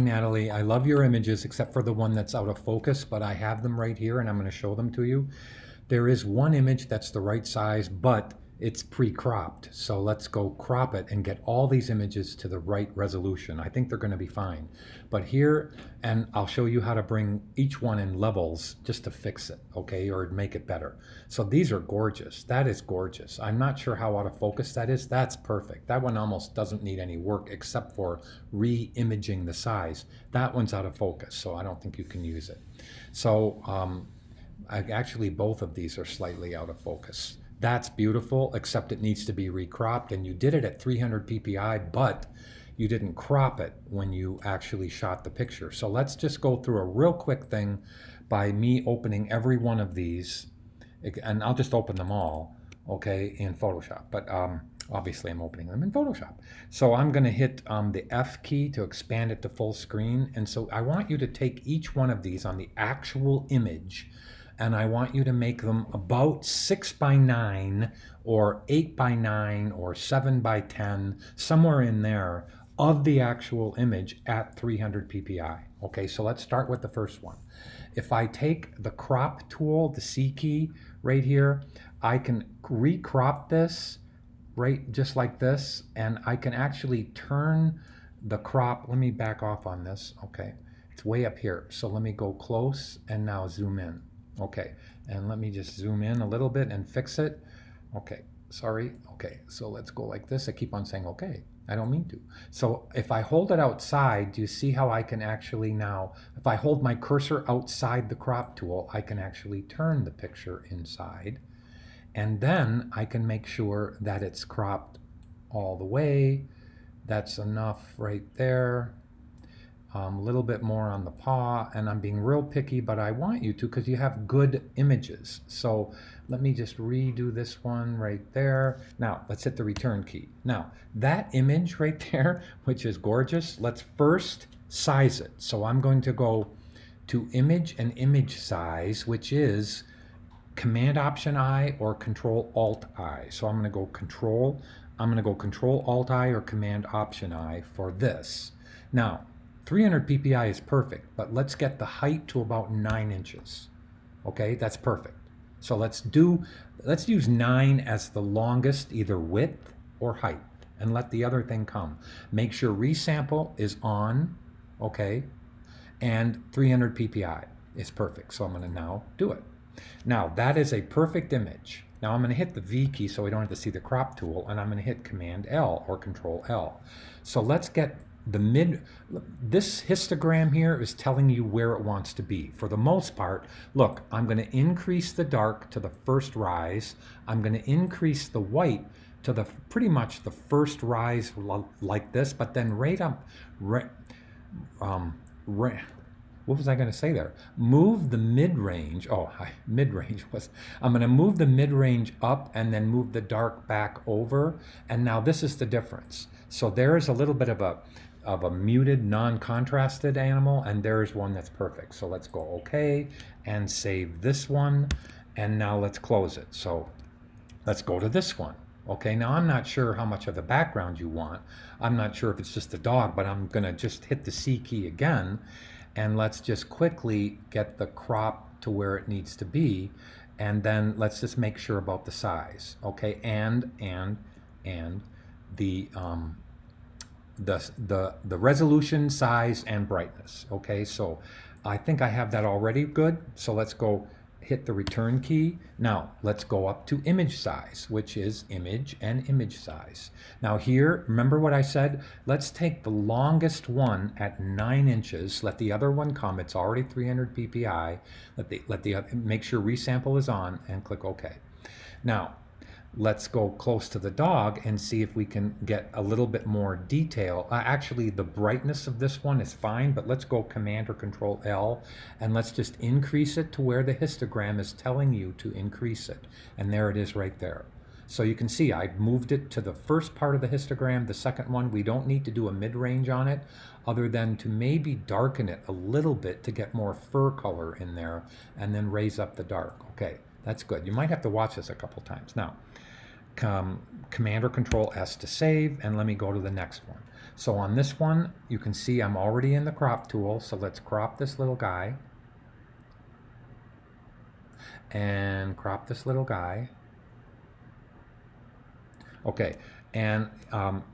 Natalie. I love your images except for the one that's out of focus, but I have them right here and I'm going to show them to you. There is one image that's the right size, but it's pre-cropped. So let's go crop it and get all these images to the right resolution. I think they're going to be fine. But here, and I'll show you how to bring each one in levels just to fix it, okay, or make it better. So these are gorgeous. That is gorgeous. I'm not sure how out of focus that is. That's perfect. That one almost doesn't need any work except for re-imaging the size. That one's out of focus, so I don't think you can use it. So actually both of these are slightly out of focus. That's beautiful, except it needs to be recropped, and you did it at 300 ppi, but you didn't crop it when you actually shot the picture. So let's just go through a real quick thing by me opening every one of these, and I'll just open them all, okay, in Photoshop, but obviously I'm opening them in Photoshop. So I'm going to hit the F key to expand it to full screen, and so I want you to take each one of these on the actual image, and I want you to make them about 6 by 9 or 8 by 9 or 7 by 10, somewhere in there, of the actual image at 300 ppi. Okay, so let's start with the first one. If I take the crop tool, the C key right here, I can recrop this right just like this, and I can actually turn the crop. Let me back off on this. Okay, it's way up here, so let me go close and now zoom in. Okay, and let me just zoom in a little bit and fix it. Okay, sorry. Okay, so let's go like this. I keep on saying okay. I don't mean to. So if I hold it outside, do you see how I can actually now, if I hold my cursor outside the crop tool, I can actually turn the picture inside. And then I can make sure that it's cropped all the way. That's enough right there. A little bit more on the paw, and I'm being real picky, but I want you to because you have good images. So let me just redo this one right there. Now let's hit the return key. Now that image right there, which is gorgeous, let's first size it. So I'm going to go to image and image size, which is Command Option I or Control Alt I. So I'm going to go Control Alt I or Command Option I for this. Now 300 ppi is perfect, but let's get the height to about 9 inches. Okay, that's perfect. So let's use 9 as the longest, either width or height, and let the other thing come. Make sure resample is on, okay, and 300 ppi is perfect. So I'm going to now do it. Now that is a perfect image. Now I'm going to hit the V key so we don't have to see the crop tool, and I'm going to hit Command L or Control L. So let's get this histogram here is telling you where it wants to be. For the most part, look, I'm going to increase the dark to the first rise. I'm going to increase the white to the pretty much the first rise like this, but then right up, what was I going to say there? Move the mid-range. Mid-range was, I'm going to move the mid-range up and then move the dark back over. And now this is the difference. So there is a little bit of a muted, non-contrasted animal, and there's one that's perfect. So let's go OK and save this one, and now let's close it. So let's go to this one. Okay, now I'm not sure how much of the background you want. I'm not sure if it's just a dog, but I'm gonna just hit the C key again, and let's just quickly get the crop to where it needs to be, and then let's just make sure about the size. Okay, and the resolution, size, and brightness. Okay, so I think I have that already good. So let's go hit the return key. Now let's go up to image size, which is image and image size. Now here, remember what I said? Let's take the longest one at 9 inches. Let the other one come. It's already 300 ppi. Make sure resample is on and click OK. Now let's go close to the dog and see if we can get a little bit more detail. Actually, the brightness of this one is fine, but let's go Command or Control L, and let's just increase it to where the histogram is telling you to increase it. And there it is right there. So you can see I moved it to the first part of the histogram. The second one, we don't need to do a mid-range on it other than to maybe darken it a little bit to get more fur color in there and then raise up the dark. Okay, that's good. You might have to watch this a couple times. Now, Command or Control S to save, and let me go to the next one. So on this one, you can see I'm already in the crop tool. So let's crop this little guy. And crop this little guy. Okay, and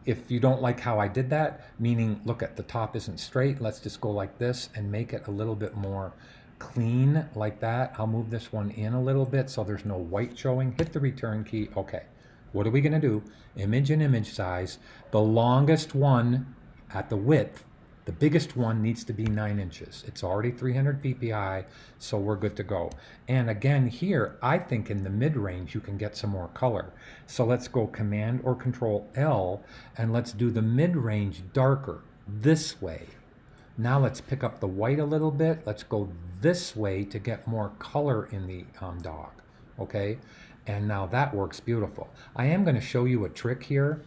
if you don't like how I did that, meaning look at the top isn't straight, let's just go like this and make it a little bit more clean like that. I'll move this one in a little bit so there's no white showing. Hit the return key. Okay, what are we gonna do? Image and image size. The longest one at the width, the biggest one needs to be 9 inches. It's already 300 ppi, so we're good to go. And again here, I think in the mid-range you can get some more color. So let's go Command or Control L, and let's do the mid-range darker this way. Now let's pick up the white a little bit. Let's go this way to get more color in the dog, okay? And now that works beautiful. I am gonna show you a trick here.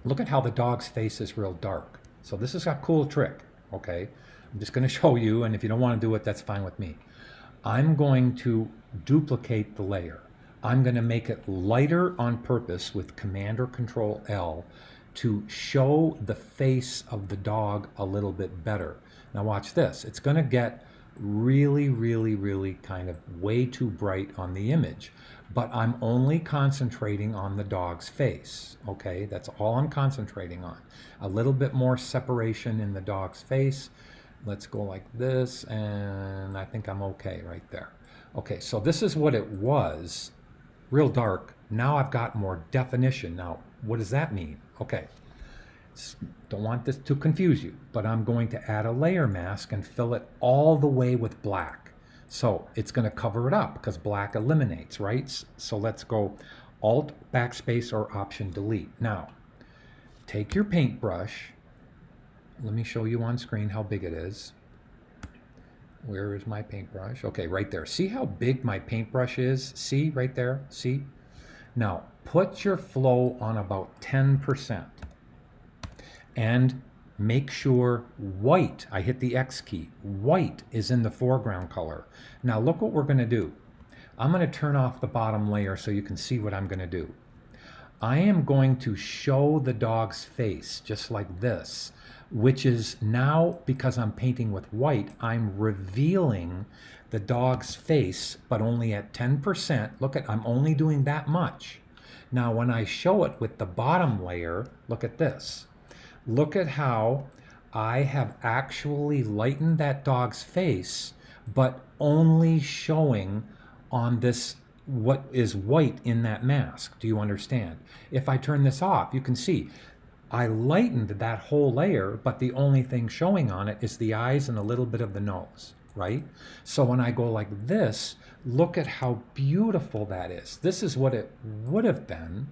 Look at how the dog's face is real dark. So this is a cool trick, okay? I'm just gonna show you, and if you don't wanna do it, that's fine with me. I'm going to duplicate the layer. I'm gonna make it lighter on purpose with Command or Control L to show the face of the dog a little bit better. Now watch this. It's gonna get really, really, really kind of way too bright on the image, but I'm only concentrating on the dog's face, okay? That's all I'm concentrating on. A little bit more separation in the dog's face. Let's go like this, and I think I'm okay right there. Okay, so this is what it was, real dark. Now I've got more definition. Now, what does that mean? Okay, don't want this to confuse you, but I'm going to add a layer mask and fill it all the way with black. So it's going to cover it up because black eliminates, right? So let's go Alt, Backspace, or Option Delete. Now, take your paintbrush. Let me show you on screen how big it is. Where is my paintbrush? Okay, right there. See how big my paintbrush is? See right there? See? Now, put your flow on about 10%. And make sure white, I hit the X key, white is in the foreground color. Now look what we're gonna do. I'm gonna turn off the bottom layer so you can see what I'm gonna do. I am going to show the dog's face just like this, which is now, because I'm painting with white, I'm revealing the dog's face, but only at 10%. Look at, I'm only doing that much. Now when I show it with the bottom layer, look at this. Look at how I have actually lightened that dog's face, but only showing on this what is white in that mask. Do you understand? If I turn this off, you can see I lightened that whole layer, but the only thing showing on it is the eyes and a little bit of the nose, right? So when I go like this, look at how beautiful that is. This is what it would have been.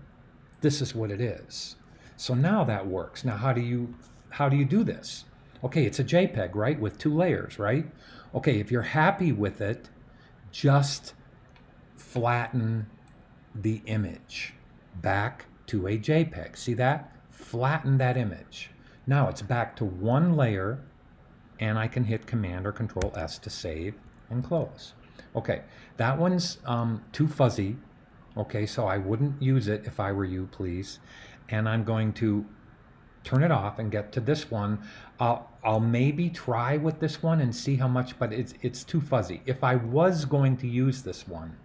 This is what it is. So now that works. Now how do you do this? Okay, it's a JPEG, right? With 2 layers, right? Okay, if you're happy with it, just flatten the image back to a JPEG. See that? Flatten that image. Now it's back to 1 layer, and I can hit Command or Control S to save and close. Okay, that one's too fuzzy. Okay, so I wouldn't use it if I were you, please. And I'm going to turn it off and get to this one. I'll maybe try with this one and see how much, but it's too fuzzy. If I was going to use this one,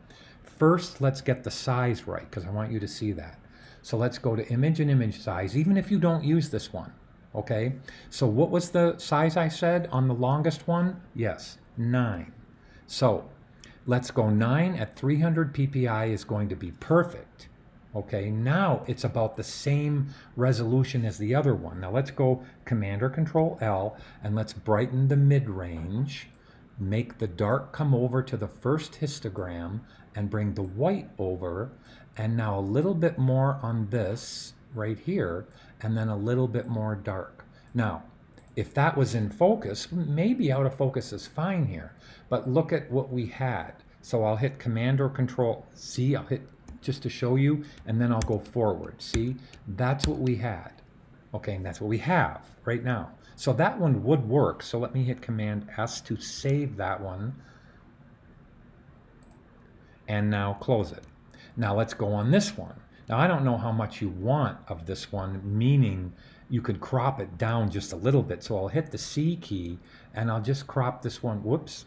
first let's get the size right, because I want you to see that. So let's go to Image and Image Size, even if you don't use this one, okay? So what was the size I said on the longest one? Yes, 9. So let's go 9 at 300 ppi is going to be perfect. Okay, now it's about the same resolution as the other one. Now let's go Command or Control L, and let's brighten the mid-range, make the dark come over to the first histogram, and bring the white over, and now a little bit more on this right here, and then a little bit more dark. Now, if that was in focus, maybe out of focus is fine here, but look at what we had. So I'll hit Command or Control C, I'll hit just to show you, and then I'll go forward. See, that's what we had. Okay, and that's what we have right now. So that one would work. So let me hit Command S to save that one. And now close it. Now let's go on this one. Now I don't know how much you want of this one, meaning you could crop it down just a little bit. So I'll hit the C key and I'll just crop this one. Whoops.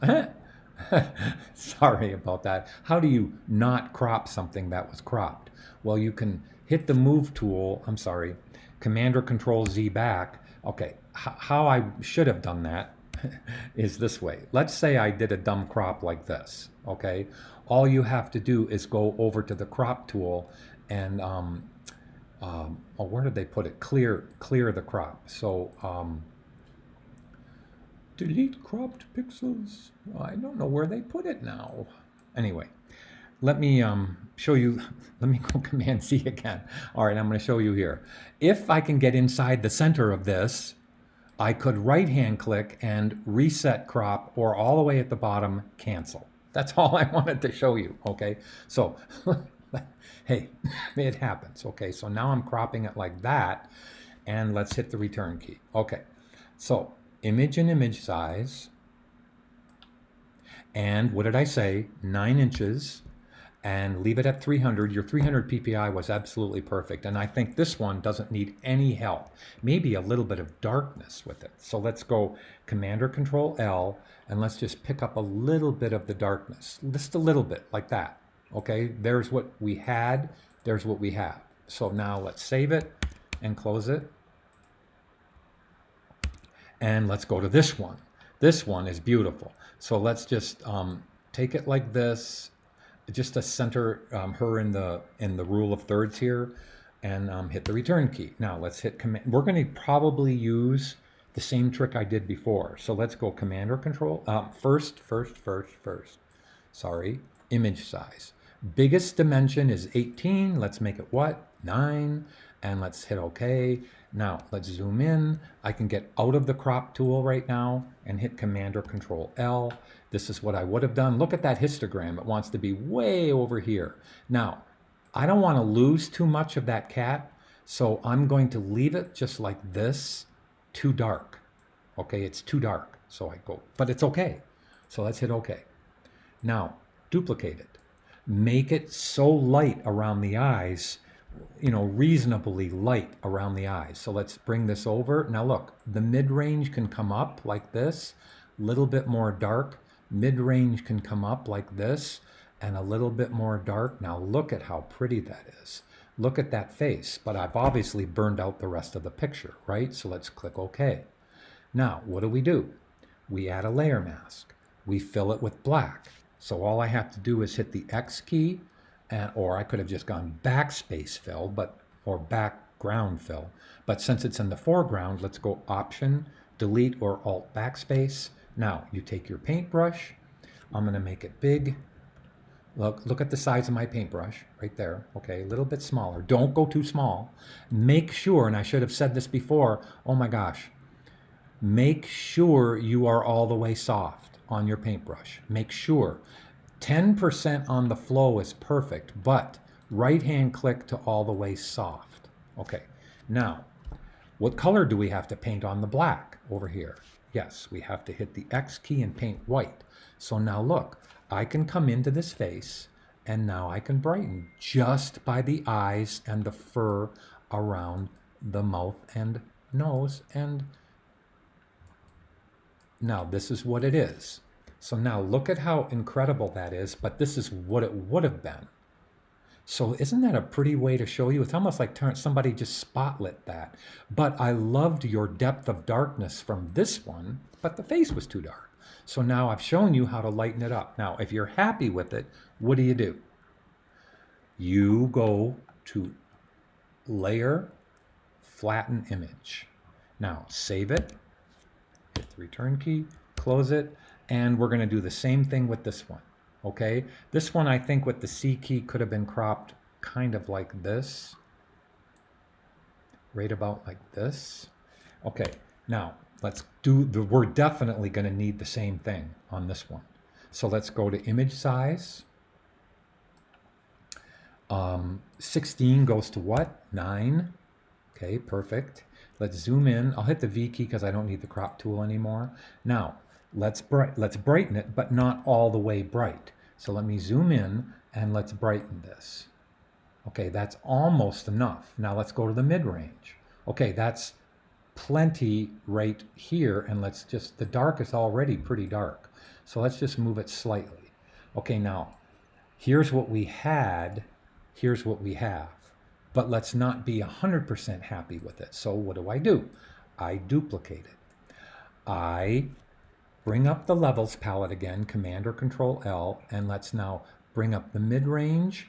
Sorry about that. How do you not crop something that was cropped? Well, you can hit the move tool. I'm sorry, Command or Control Z back. Okay, how I should have done that is this way. Let's say I did a dumb crop like this. Okay, all you have to do is go over to the crop tool and oh, where did they put it? Clear the crop. So delete cropped pixels. I don't know where they put it now. Anyway, let me show you. Let me go Command C again. All right, I'm going to show you here. If I can get inside the center of this, I could right-hand click and reset crop, or all the way at the bottom, cancel. That's all I wanted to show you, okay? So, hey, it happens, okay? So now I'm cropping it like that, and let's hit the return key. Okay, so image and image size, and what did I say? 9 inches, and leave it at 300. Your 300 ppi was absolutely perfect, and I think this one doesn't need any help. Maybe a little bit of darkness with it. So let's go Command or Control L, and let's just pick up a little bit of the darkness, just a little bit, like that. Okay, there's what we had, there's what we have. So now let's save it and close it. And let's go to this one. This one is beautiful. So let's just take it like this, just to center her in the rule of thirds here, and hit the return key. Now let's hit Command. We're going to probably use the same trick I did before. So let's go Command or Control. First. Sorry, image size. Biggest dimension is 18. Let's make it what? 9. And let's hit OK. Now let's zoom in. I can get out of the crop tool right now and hit Command or Control L. This is what I would have done. Look at that histogram. It wants to be way over here. Now, I don't want to lose too much of that cat, so I'm going to leave it just like this. Too dark. Okay, it's too dark. So I go, but it's okay. So let's hit OK. Now, duplicate it. Make it so light around the eyes, you know, reasonably light around the eyes. So let's bring this over. Now look, the mid-range can come up like this, a little bit more dark. Mid-range can come up like this, and a little bit more dark. Now look at how pretty that is. Look at that face, but I've obviously burned out the rest of the picture, right? So let's click OK. Now, what do? We add a layer mask. We fill it with black. So all I have to do is hit the X key, or I could have just gone backspace fill, or background fill. But since it's in the foreground, let's go Option, Delete, or Alt Backspace. Now, you take your paintbrush. I'm going to make it big. Look at the size of my paintbrush right there. Okay, a little bit smaller. Don't go too small. Make sure, and I should have said this before, oh my gosh, make sure you are all the way soft on your paintbrush. Make sure. 10% on the flow is perfect, but right-hand click to all the way soft. Okay, now, what color do we have to paint on the black over here? Yes, we have to hit the X key and paint white. So now look, I can come into this face, and now I can brighten just by the eyes and the fur around the mouth and nose. And now this is what it is. So now look at how incredible that is, but this is what it would have been. So isn't that a pretty way to show you? It's almost like somebody just spotlit that. But I loved your depth of darkness from this one, but the face was too dark. So now I've shown you how to lighten it up. Now, if you're happy with it, what do? You go to Layer, Flatten Image. Now, save it, hit the return key, close it, and we're going to do the same thing with this one. Okay, this one I think with the C key could have been cropped kind of like this, right about like this. Okay, now let's we're definitely going to need the same thing on this one. So let's go to image size. 16 goes to what? 9. Okay, perfect. Let's zoom in. I'll hit the V key because I don't need the crop tool anymore. Now, let's brighten it, but not all the way bright. So let me zoom in and let's brighten this. Okay, that's almost enough. Now let's go to the mid-range. Okay, that's plenty right here, and let's just, the dark is already pretty dark. So let's just move it slightly. Okay, now here's what we had, here's what we have. But let's not be 100% happy with it. So what do? I duplicate it. I bring up the levels palette again, Command or Control L, and let's now bring up the mid-range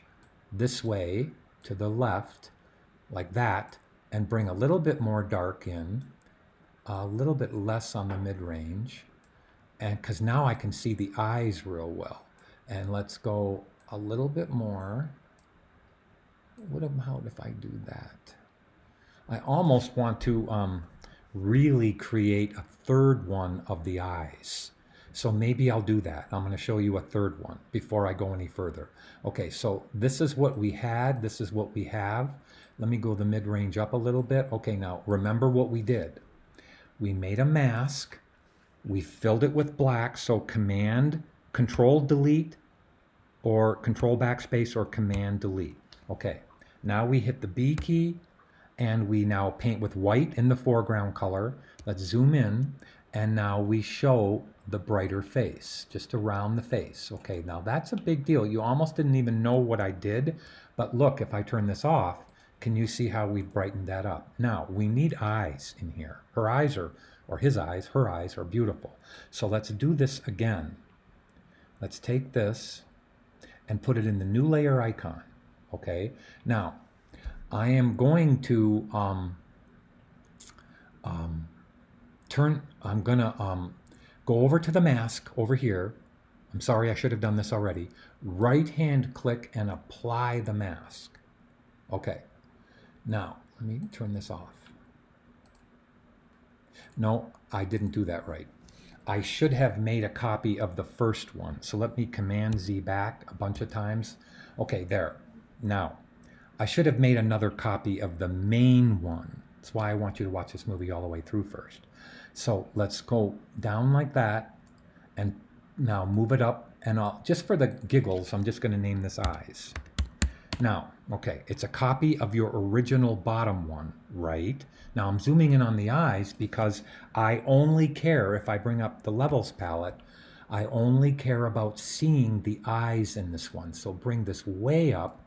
this way to the left, like that, and bring a little bit more dark in, a little bit less on the mid-range, and because now I can see the eyes real well. And let's go a little bit more. What about if I do that? I almost want to really create a third one of the eyes. So maybe I'll do that. I'm going to show you a third one before I go any further. Okay, so this is what we had. This is what we have. Let me go the mid-range up a little bit. Okay, now remember what we did. We made a mask. We filled it with black. So Command, Control, Delete, or Control Backspace, or Command Delete. Okay, now we hit the B key and we now paint with white in the foreground color. Let's zoom in, and now we show the brighter face, just around the face. Okay, now that's a big deal. You almost didn't even know what I did, but look, if I turn this off, can you see how we brightened that up? Now, we need eyes in here. Her eyes are, or his eyes, her eyes are beautiful. So let's do this again. Let's take this and put it in the new layer icon. Okay, now I am going to I'm gonna go over to the mask over here. I'm sorry, I should have done this already. Right hand click and apply the mask. Okay, now let me turn this off. No, I didn't do that right. I should have made a copy of the first one. So let me Command Z back a bunch of times. Okay, there. Now, I should have made another copy of the main one. That's why I want you to watch this movie all the way through first. So let's go down like that, and now move it up, and just for the giggles, I'm just going to name this eyes. Now, okay, it's a copy of your original bottom one, right? Now I'm zooming in on the eyes because I only care, if I bring up the levels palette, I only care about seeing the eyes in this one. So bring this way up,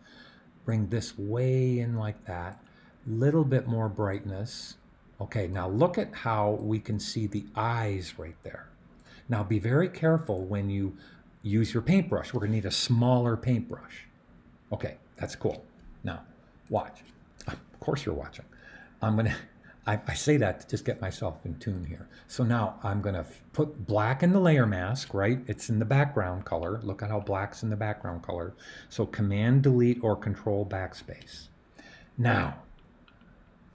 bring this way in like that, little bit more brightness. Okay, now look at how we can see the eyes right there. Now be very careful when you use your paintbrush. We're gonna need a smaller paintbrush. Okay, that's cool. Now, watch. Of course you're watching. I say that to just get myself in tune here. So now I'm gonna put black in the layer mask, right? It's in the background color. Look at how black's in the background color. So Command Delete or Control Backspace. Now,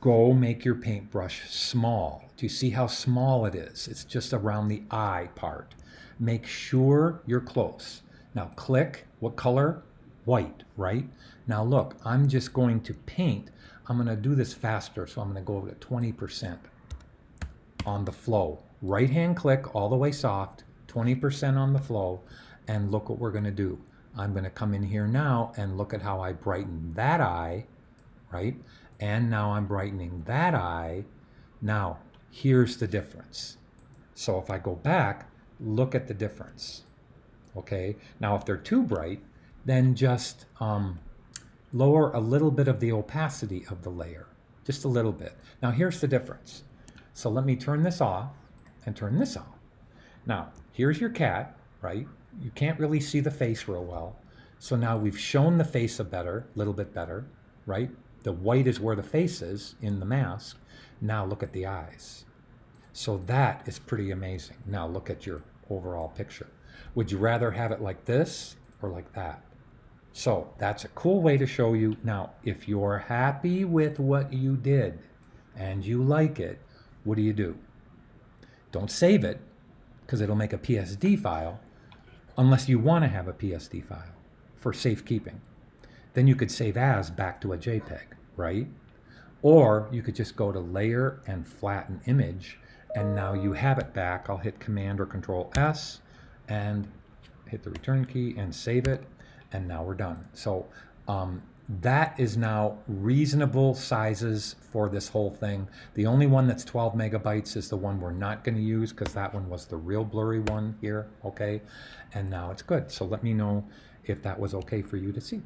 go make your paintbrush small. Do you see how small it is? It's just around the eye part. Make sure you're close. Now click, what color? White, right? Now look, I'm just going to paint. I'm going to do this faster, so I'm going to go over to 20% on the flow. Right hand click all the way soft, 20% on the flow, and look what we're going to do. I'm going to come in here now and look at how I brighten that eye, right? And now I'm brightening that eye. Now, here's the difference. So if I go back, look at the difference. Okay, now if they're too bright, then just lower a little bit of the opacity of the layer, just a little bit. Now here's the difference. So let me turn this off and turn this on. Now here's your cat, right? You can't really see the face real well. So now we've shown the face a little bit better, right? The white is where the face is in the mask. Now look at the eyes. So that is pretty amazing. Now look at your overall picture. Would you rather have it like this or like that? So that's a cool way to show you. Now, if you're happy with what you did and you like it, what do? Don't save it, because it'll make a PSD file, unless you want to have a PSD file for safekeeping. Then you could save as back to a JPEG, right? Or you could just go to Layer and Flatten Image, and now you have it back. I'll hit Command or Control S and hit the return key and save it. And now we're done. So That is now reasonable sizes for this whole thing. The only one that's 12 megabytes is the one we're not going to use because that one was the real blurry one here, okay? And now it's good. So let me know if that was okay for you to see.